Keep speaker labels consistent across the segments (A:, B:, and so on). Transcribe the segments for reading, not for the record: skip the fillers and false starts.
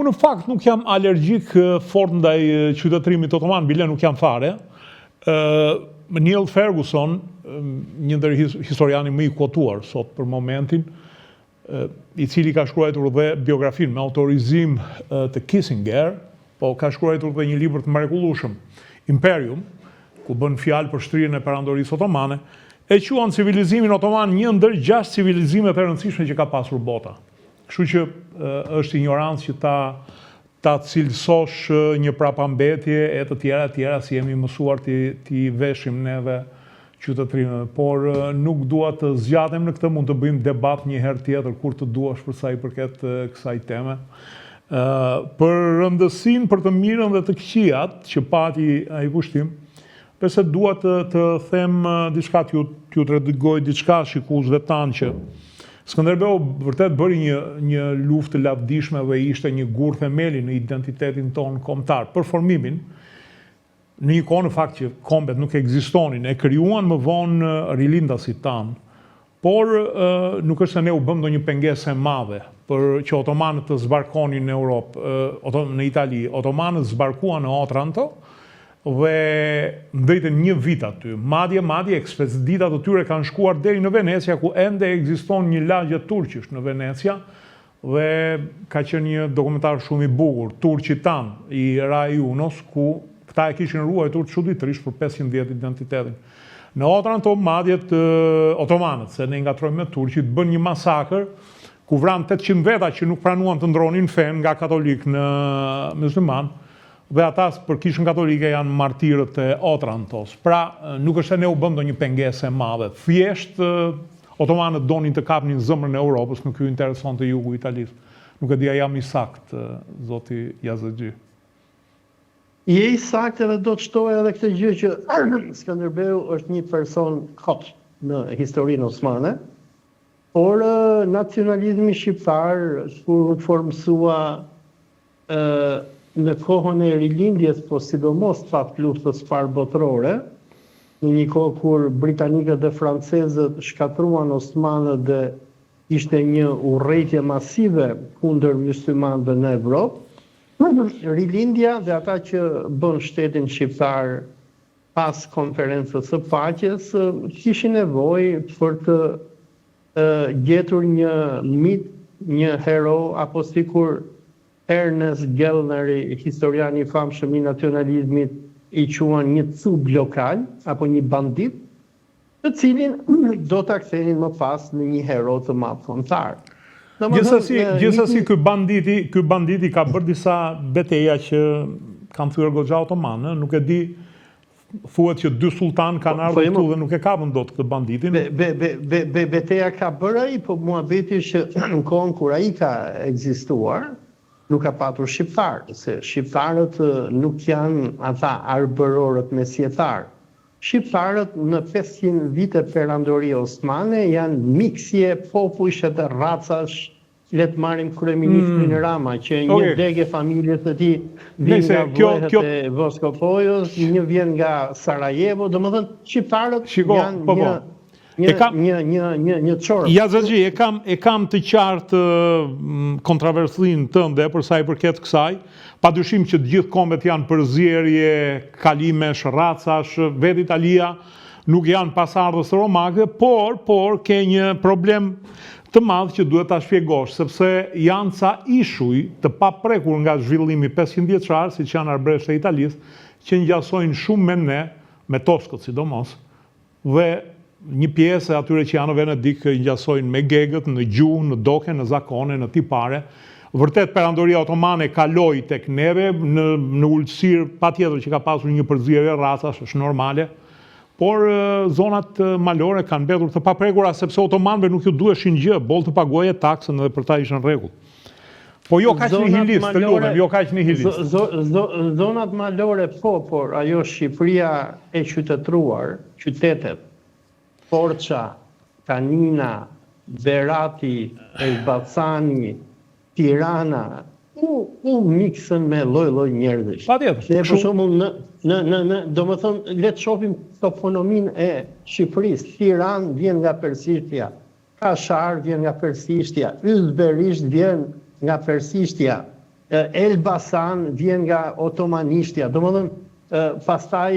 A: Unë në fakt nuk jam alergjik fort ndaj qytetërimit otoman, bile nuk jam fare. Neil Ferguson, një ndër historiani më i quotuar sot për momentin, i cili ka shkruar dhe biografin me autorizim të Kissinger, po ka shkruar dhe një libër të mrekullueshëm, Imperium, ku bën fjalë për shtrihen e perandorisë otomane, e quan civilizimin otoman një ndër 6 civilizimet e rëndësishme që ka pasur bota. Kështu që është ignorancë që ta cilësosh një prapambetje e të tjera si jemi mësuar t'i veshim neve qytetërinë, por nuk dua të zgjatem në këtë, mund të bëjmë debat një herë tjetër kur të duash për sa i përket kësaj teme. Për rëndësinë, për të mirën dhe të këqijat që pati ai pushtim, pse dua të them diçka, t'ju tregoj diçka shikuesve tanë që Skënderbeu vërtet bëri një luftë të lavdishme dhe ishte një gur themeli në identitetin tonë kombëtar, për formimin. Në një kohë në fakt që kombet nuk ekzistonin, e krijuan më vonë rilindasit tanë, por nuk është se ne u bëm ndonjë pengesë e madhe për që otomanët të zbarkonin në Europë, në Itali. Otomanët zbarkuan në Otranto dhe ndëjtën një vit aty. Madje ekspeditat të tyre kanë shkuar deri në Venecia, ku ende ekziston një lagje turqish në Venecia, dhe ka qenë një dokumentar shumë i bukur, Turqi tan i Rai Unos, ku këta e kishin ruajtur çuditërisht për 500 vjet identitetin. Në Otranto madjet otomanët, se ne ngatrojmë me turqit, bën një masakër ku vran 800 veta që nuk pranuan të ndronin fen nga katolik në musliman, dhe ata për kishën katolike janë martirët e Otrantos. Pra, nuk është se ne u bëm ndonjë pengesë e madhe. Thjesht otomanët donin të kapnin zemrën e Europës, nuk ju interesonte jugu i Italisë. Nuk e dia jam i sakt, zoti Yazëxhi.
B: Je i sakt edhe do të shtoj edhe këtë gjë që Skënderbeu është një person hot në historinë osmane, por nacionalizmi shqiptar kur u formsua në kohën e rilindjes, po sidomos pas luftës parë botërore, në një kohë kur britanikët dhe francezët shkatruan osmanët dhe ishte një urrejtje masive kundër myslimanëve në Evropë, rilindja dhe ata që bën shtetin shqiptar pas konferencës së paqes kishin nevojë për të gjetur një mit, një hero, apo sikur Ernest Gellner, historiani i famshëm i nacionalizmit, i quan një cub lokal apo një bandit, të cilin do ta kthenin më pas në një hero të madh kombëtar.
A: Gjithsesi ky banditi ka bërë disa betejë që kanë thyer goxha otomanë, nuk e di, thuhet që 2 sultan kanë ardhur këtu dhe nuk e kapën dot këtë banditin.
B: Beteja ka bërë ai, po muhabeti që në kohën kur ai ka ekzistuar, nuk ka patur shqiptarë, se shqiptarët nuk janë ata arbërorët mesjetarë. Shqiptarët në 500 vite perandori osmane janë miksje popujsh dhe racash. Le të marrim kryeministrin Rama, që një degë familjes së tij vjen nga vlehët e Voskopojos, një vjen nga Sarajevo, domethënë shqiptarët janë një çorë.
A: Yazëxhi, e kam të qartë kontroversinë tënde për sa i përket kësaj. Padyshim që të gjithë kombet janë përzierje, kalimesh, racash, vetë Italia nuk janë pasardhës romake, por ke një problem të madh që duhet ta shpjegosh, sepse janë ca ishuj të paprekur nga zhvillimi 500 vjeçar, siç janë arbresht e Italisë, që ngjasojnë shumë me ne, me Toskët sidomos, dhe një pjesë atyre që janë në Venedik ngjasojnë me gegët, në gjuhë, në doke, në zakone, në tipare. Vërtet perandoria otomane kaloi tek neve në ulësirë, patjetër që ka pasur një përzierje racash, është normale, por zonat malore kanë mbetur të paprekura sepse otomanëve nuk ju duheshin gjë, boll të paguaje taksën dhe për ta ishën rregull. Po jo kaq në Hilis, të lutem, jo kaq në Hilis.
B: Zonat malore po, por ajo Shqipëria e qytetruar, qytetet, Força, Kanina, Berati, Elbacani, Tirana, u miksën me lloj njerëzish.
A: Patjetër.
B: Për shembull domethënë le të shohim toponominë e Shqipërisë. Tiranë vjen nga persishtja, Kashar vjen nga persishtja, Yzberisht vjen nga persishtja, Elbasan vjen nga otomanishtja. Domethënë, pastaj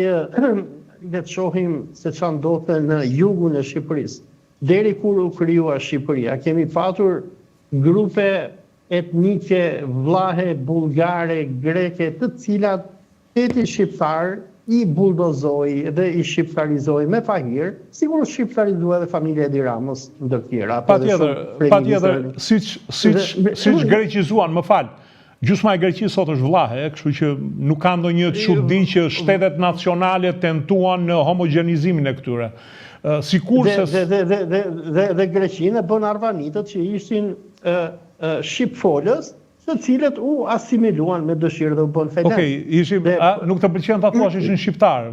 B: le të shohim se çfarë ndodhte në jugun e Shqipërisë. Deri kur u krijua Shqipëria, kemi patur grupe etnike, vllahe, bullgare, greke, të cilat shteti shqiptar i buldozoi dhe i shqiptarizoi me pahir, sigurisht shqiptarizoi edhe familja Edi Ramos ndër tjera.
A: Patjetër, siç greqizuan, më fal. Gjysma e Greqisë sot është vllahe, kështu që nuk ka ndonjë çudi që shtetet nacionale tentuan në homogenizimin e këtyre.
B: Dhe Greqinë e bën arvanitët që ishin shqipfolës, të cilët u asimiluan me dëshirë dhe u bën felen.
A: Okej, nuk të pëlqen ta thuash ishin shqiptar.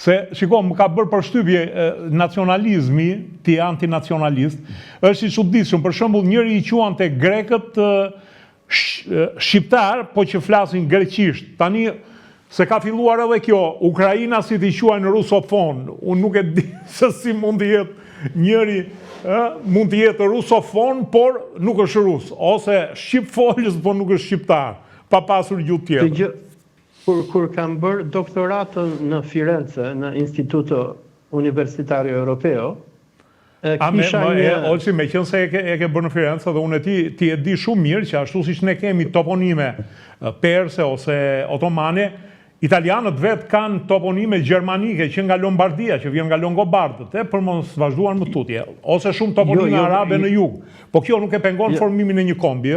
A: Se shiko, më ka bërë përshtypje nacionalizmi, ti antinacionalist, është i çuditshëm. Për shembull, njëri i quante grekët shqiptar, po që flasin greqisht. Tani se ka filluar edhe kjo, Ukraina si t'i quajnë rusofon. Unë nuk e di se si mund të jetë njëri mund të jetë rusofon, por nuk është rus, ose shqipfolës, por nuk është shqiptar, pa pasur gjuhë tjetër.
B: Kur kam bërë doktoratën në Firenze, në Instituto Universitario Europeo,
A: Olsi, me qenë se e ke bërë në Firenze, dhe unë ti e di shumë mirë që ashtu si që ne kemi toponime perse ose otomane, italianët vetë kanë toponime gjermanike që nga Lombardia, që vjen nga Longobardët, për mos vazhduar më tutje, ose shumë toponime arabe në jug. Po kjo nuk e pengon formimin e një kombi,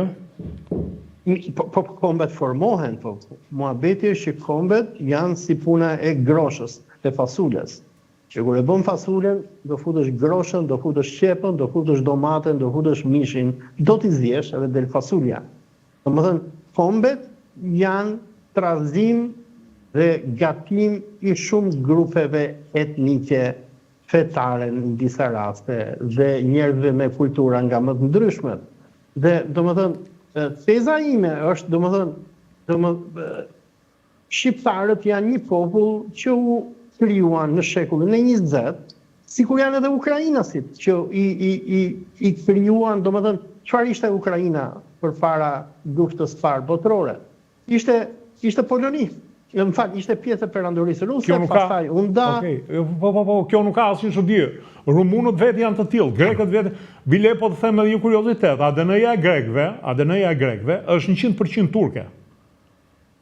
B: Po kombet formohen, po muhabeti është që kombet janë si puna e groshës, e fasulës. Që kur e bën fasulën, do futesh groshën, do futesh qepën, do futesh domaten, do futesh mishin, do t'i zjesh edhe del fasulja. Domethënë, kombet janë trazim dhe gatim i shumë grupeve etnike, fetare në disa raste, dhe njerëzve me kultura nga më të ndryshmet. Dhe, domethënë, teza ime është, domethënë, shqiptarët janë një popull që u krijuan në shekullin e 20, sikur janë edhe ukrainasit, që i krijuan, domethënë, çfarë ishte Ukraina përpara luftës së parë botërore? Ishte Poloni. Më fal, ishte pjesë e perandorisë ruse, pastaj u nda.
A: Po, kjo nuk ka asnjë çudi. Rumunët vetë janë të tillë, grekët vetë, bile po të them edhe një kuriozitet, ADN-ja e grekëve është 100% turke.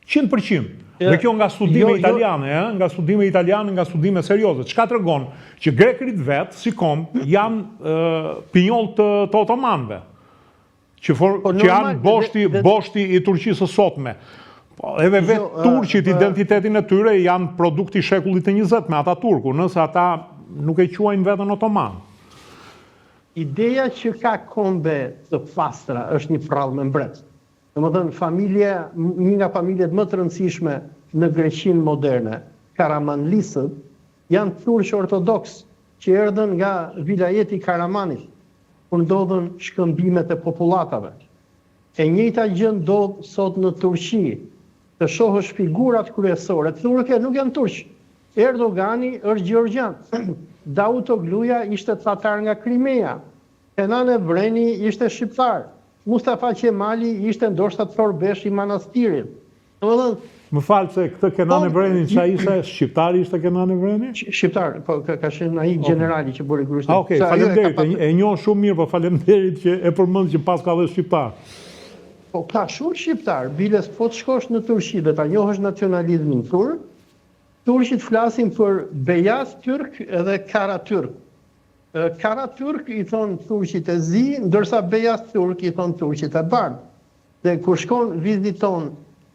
A: 100%. Dhe kjo nga studime italiane, nga studime serioze. Çka tregon që grekërit vetë, si kom, janë pinjoll të otomanëve, që janë boshti i Turqisë së sotme. Edhe vetë turqit, identitetin e tyre janë produkti shekullit të 20 me ata turku, nëse ata nuk e quajnë vetën otoman.
B: Ideja që ka kombe të pastra është një prallë me mbret. Domethënë, një nga familjet më të rëndësishme në Greqinë moderne, Karamanlisët, janë turqë ortodoks që erdhën nga vilajeti Karamanit, ku ndodhen shkëmbimet e popullatave. E njëjta gjë ndodh sot në Turqi. Të shohësh figurat kryesore, turke nuk janë turq. Erdogani është gjeorgjan. Davutogluja ishte tatar nga Krimea. Kenan Evreni ishte shqiptar. Mustafa Qemali ishte ndoshta Torbesh i Manastirit.
A: Më falë se këtë Kenan Evreni, që ishte shqiptar, ishte Kenan Evreni?
B: Shqiptar, po ka qenë ai generali që bëri grushtin.
A: Okej, faleminderit, e njoh shumë mirë, po faleminderit që e përmend që pas ka dhe shqiptar.
B: Po ka shumë shqiptar, biles po të shkosh në Turqi dhe ta njohësh nacionalizmin turk, turqit flasin për bejaz turk edhe kara turk. Kara turk i thonë turqit e zi, ndërsa bejaz turk i thonë turqit e bardhë. Dhe kur shkon viziton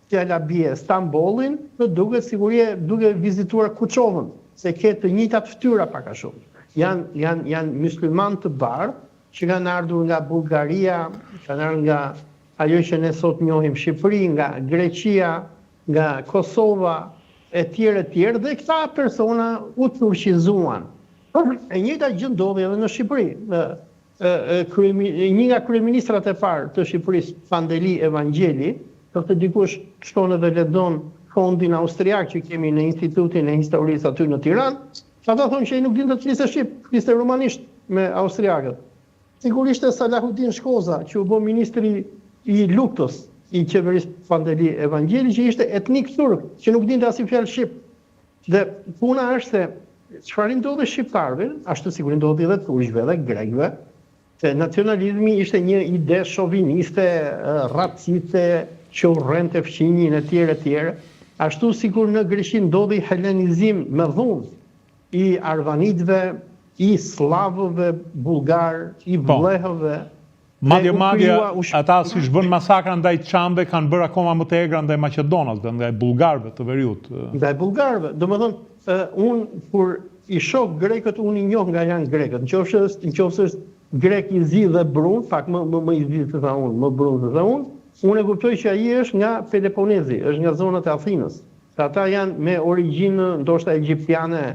B: fjala bie Stambollin, në duke vizituar Kuçovën, se ke të njëjtat fytyra pak a shumë. Janë mysliman të bardhë që kanë ardhur nga Bullgaria, kanë ardhur nga ajo që ne sot njohim Shqipëri, nga Greqia, nga Kosova, e tjerë, dhe këta persona u turqizuan. E njëjta gjë ndodhi edhe në Shqipëri. Një nga kryeministrat e parë të Shqipërisë, Pandeli Evangjeli, të dikush shton edhe lexon fondin austriak që kemi në Institutin e Historisë aty në Tiranë, ata thonë që ai nuk dinte të fliste shqip, fliste rumanisht me austriakët. Sigurisht e Salahuddin Shkoza, që u bë ministri i luftës, i qeverisë Pandeli Evangeli, që ishte etnik turk, që nuk dinte asnjë fjalë shqip. Dhe puna është se çfarë ndodhi shqiptarëve, ashtu sikur ndodhi edhe turqëve dhe grekëve, se nacionalizmi ishte një ide shoviniste, raciste, që urrente fqinjin e tjerë, ashtu sikur në Greqi ndodhi helenizim me dhunë i arvanitëve, i slavëve bulgar, i vlehëve.
A: Madje ata si bën masakra ndaj çambe kanë bërë akoma më të egra ndaj maqedonasve, ndaj bullgarëve të veriut.
B: Ndaj bullgarëve. Domethënë, unë kur i shoh grekët, unë i njoh nga janë grekët. Nëse është grek i zi dhe brun, pak më i zi se sa unë, më brun se sa unë, unë e kuptoj që ai është nga Peloponezi, është nga zonat e Athinës. Se ata janë me origjinë ndoshta egjiptiane,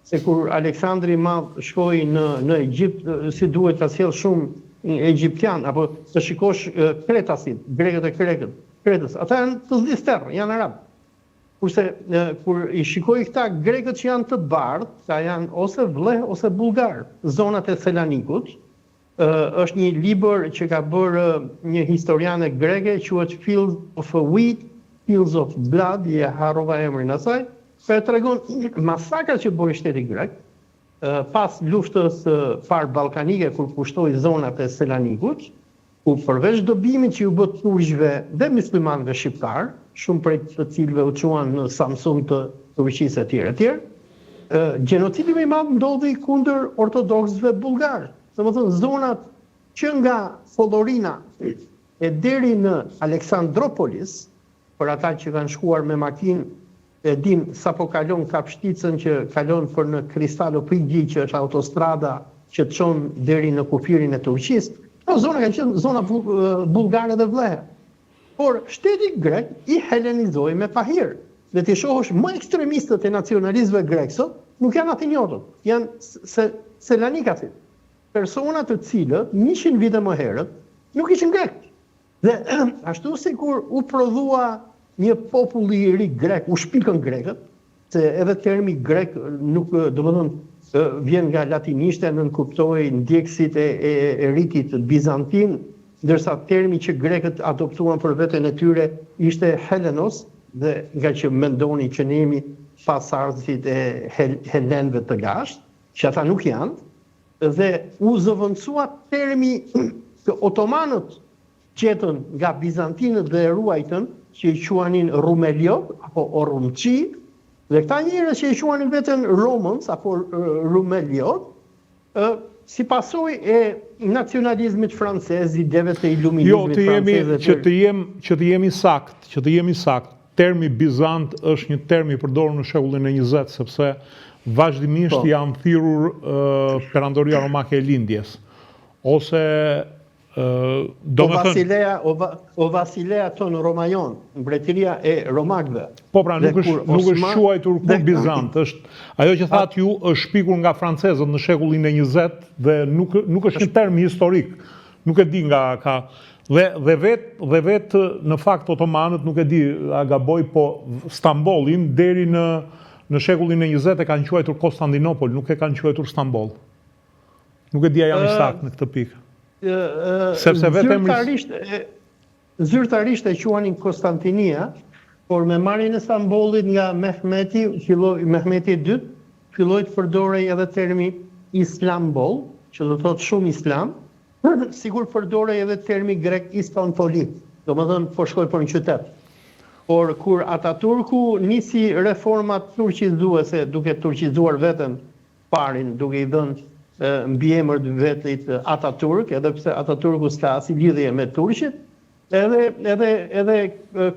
B: se kur Aleksandri i Madh shkoi në Egjipt, si duhet ta sjell shumë egjiptian, apo të shikosh kretasit, grekët e Kretës, ata janë të zdister, janë arab. Kurse kur i shikoj këta grekët që janë të bardhë, ta janë ose vleh ose bullgar, zonat e Selanikut, është një libër që ka bërë një historiane greke, quhet Fields of Wheat, Fields of Blood, e harrova emrin asaj, për tregon masakrat që bëri shteti grek, pas luftës parë ballkanike kur pushtoi zonat e Selanikut, ku përveç dobimit që u bë turqëve dhe muslimanëve shqiptar, shumë prej të cilëve u quan në Samsung të Turqisë e tjerë, gjenocidi më i madh ndodhi kundër ortodoksëve bullgar. Domethënë zonat që nga Follorina e deri në Aleksandropolis, për ata që kanë shkuar me makinë, e din sapo kalon Kapshticën që kalon për në Kristalopigji, që është autostrada që të çon deri në kufirin e Turqisë. Këto zona kanë qenë zona bullgare dhe vlehe. Por shteti grek i helenizoi me pahir. Dhe ti shohësh më ekstremistët e nacionalistëve grek sot nuk janë athinjotët, janë selanikacit. Persona të cilët 100 vite më herët nuk ishin grek. Dhe ashtu sikur u prodhua një popull i ri grek, u shpikën grekët, se edhe termi grek nuk, domethënë, vjen nga latinishte, nënkuptoi ndjekësit e ritit bizantin, ndërsa termi që grekët adoptuan për veten e tyre ishte Helenos, dhe nga që mendoni që ne jemi pasardhësit e helenëve të lashtë, që ata nuk janë, dhe u zëvendësua termi që otomanët gjetën nga bizantinët dhe ruajtën, që i quanin Rumeliot, apo Orumqi, dhe këta njerëz që i quanin veten Romans, apo Rumeliot, si pasojë e nacionalizmit francez, ideve të iluminizmit francez.
A: Që të jemi sakt, termi Bizant është një term i përdorur në shekullin e 20, sepse vazhdimisht janë thirrur perandoria romake e lindjes, ose
B: O Vasilea ton Romajon, mbretëria e romakëve.
A: Po pra, nuk është quajtur kur Bizant, ajo që thatë ju është shpikur nga francezët në shekullin e 20 dhe nuk është një term historik, nuk e di nga ka. Dhe vetë në fakt otomanët, nuk e di a gaboj, po Stambollin deri në shekullin e 20 e kanë quajtur Konstantinopol, nuk e kanë quajtur Stambol. Nuk e di a jam i saktë në këtë pikë.
B: Zyrtarisht e quanin Konstantinia, por me marrjen e Stambollit nga Mehmeti II, filloi të përdorej edhe termi Islambol, që do thotë shumë islam, sigur përdorej edhe termi grek Istanbul, domethënë po shkoi për një qytet. Por kur Ataturku nisi reformat turqizuese, duke turqizuar veten parin, duke i dhënë mbiemër të vetit Ataturk, edhe pse Ataturku s'ka asnjë lidhje me turqit, edhe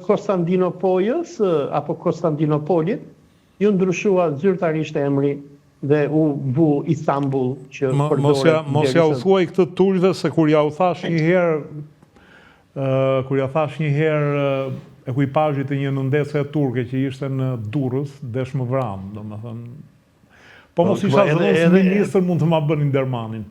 B: Konstantinopolis apo Konstantinopolit ju ndryshua zyrtarisht emri dhe u bu Istanbul, që përdoret.
A: Mos ja u thuaj këtë turqëve, se kur ja u thash një herë ekuipazhit të një nëndese turke që ishte në Durrës, desh më vram, domethënë. Po mos isha zëvendës ministër, mund të ma bënin Dermanin.